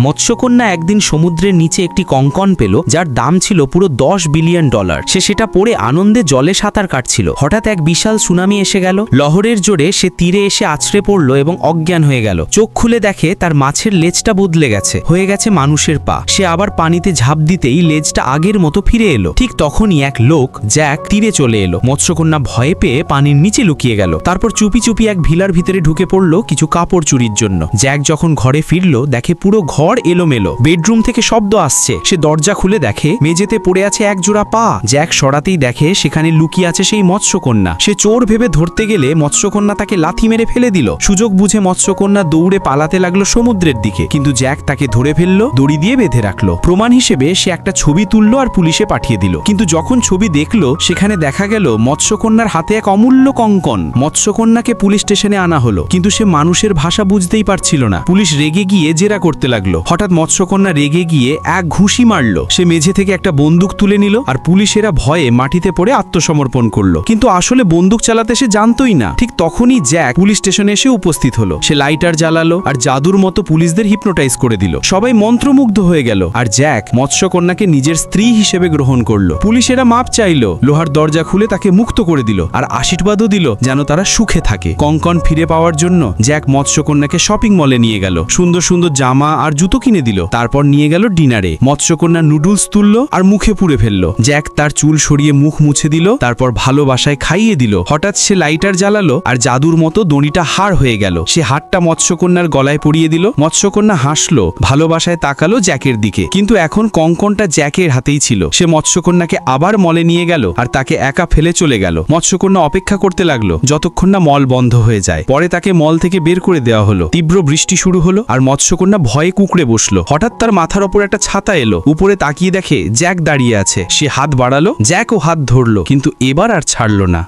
মৎস্যকন্যা একদিন সমুদ্রের নিচে একটি কঙ্কন পেল, যার দাম ছিল পুরো $10 বিলিয়ন। সে সেটা পরে আনন্দে জলে সাঁতার কাটছিল। হঠাৎ এক বিশাল সুনামি এসে গেল। লহরের জোরে সে তীরে এসে আছড়ে পড়ল এবং অজ্ঞান হয়ে গেল। চোখ খুলে দেখে তার মাছের লেজটা বদলে গেছে, হয়ে গেছে মানুষের পা। সে আবার পানিতে ঝাঁপ দিতেই লেজটা আগের মতো ফিরে এলো। ঠিক তখনই এক লোক, জ্যাক, তীরে চলে এলো। মৎস্যকন্যা ভয়ে পেয়ে পানির নিচে লুকিয়ে গেল। তারপর চুপি চুপি এক ভিলার ভিতরে ঢুকে পড়লো কিছু কাপড় চুরির জন্য। জ্যাক যখন ঘরে ফিরল, দেখে পুরো ঘর এলোমেলো। বেডরুম থেকে শব্দ আসছে। সে দরজা খুলে দেখে মেঝেতে পড়ে আছে এক জোড়া পা। জ্যাক সরাতেই দেখে সেখানে লুকিয়ে আছে সেই মৎস্যকন্যা। সে চোর ভেবে ধরতে গেলে মৎস্যকন্যা তাকে লাথি মেরে ফেলে দিল। সুযোগ বুঝে মৎস্যকন্যা দৌড়ে পালাতে লাগলো সমুদ্রের দিকে, কিন্তু জ্যাক তাকে ধরে ফেললো, দড়ি দিয়ে বেঁধে রাখলো। প্রমাণ হিসেবে সে একটা ছবি তুললো আর পুলিশে পাঠিয়ে দিল। কিন্তু যখন ছবি দেখলো, সেখানে দেখা গেল মৎস্যকন্যার হাতে এক অমূল্য কঙ্কন। মৎস্যকন্যাকে পুলিশ স্টেশনে আনা হলো, কিন্তু সে মানুষের ভাষা বুঝতেই পারছিল না। পুলিশ রেগে গিয়ে জেরা করতে লাগলো। হঠাৎ মৎস্যকন্যা রেগে গিয়ে এক ঘুষি মারলো। সে মেঝে থেকে একটা বন্দুক তুলে নিল, আর পুলিশেরা ভয়ে মাটিতে পড়ে আত্মসমর্পণ করলো। কিন্তু আসলে বন্দুক চালাতে সে জানতোই না। ঠিক তখনই জ্যাক পুলিশ স্টেশনে এসে উপস্থিত হলো। সে লাইটার জ্বালালো আর জাদুর মতো পুলিশদের হিপনোটাইজ করে দিল। সবাই মন্ত্রমুগ্ধ হয়ে গেল, আর জ্যাক মৎস্যকন্যাকে নিজের স্ত্রী হিসেবে গ্রহণ করলো। পুলিশেরা মাপ চাইলো, লোহার দরজা খুলে তাকে মুক্ত করে দিল, আর আশীর্বাদও দিল যেন তারা সুখে থাকে। কঙ্কন ফিরে পাওয়ার জন্য জ্যাক মৎস্যকন্যাকে শপিং মলে নিয়ে গেল, সুন্দর সুন্দর জামা আর জুতো কিনে দিল। তারপর নিয়ে গেল ডিনারে। মৎস্যকন্যা নুডলস তুললো আর মুখে পুরে ফেললো। জ্যাক তার চুল সরিয়ে মুখ মুছে দিল, তারপর ভালোবাসায় খাইয়ে দিল। হঠাৎ সে লাইটার জ্বালালো আর জাদুর মতো দড়িটা হাড় হয়ে গেল। সে হাড়টা মৎস্যকন্যার গলায় পরিয়ে দিল। মৎস্যকন্যা হাসলো, ভালোবাসায় তাকালো জ্যাকের দিকে, কিন্তু এখন কঙ্কনটা জ্যাকের হাতেই ছিল। সে মৎস্যকন্যাকে আবার মলে নিয়ে গেল আর তাকে একা ফেলে চলে গেল। মৎস্যকন্যা অপেক্ষা করতে লাগলো যতক্ষণ না মল বন্ধ হয়ে যায়। পরে তাকে মল থেকে বের করে দেওয়া হলো। তীব্র বৃষ্টি শুরু হলো আর মৎস্যকন্যা ভয়ে কুঁকড়ে বসলো। হঠাৎ তার মাথার ওপর একটা ছাতা এলো। উপরে তাকিয়ে দেখে জ্যাক দাঁড়িয়ে আছে। সে হাত বাড়ালো, জ্যাকও হাত ধরলো, কিন্তু এবার আর ছাড়লো না।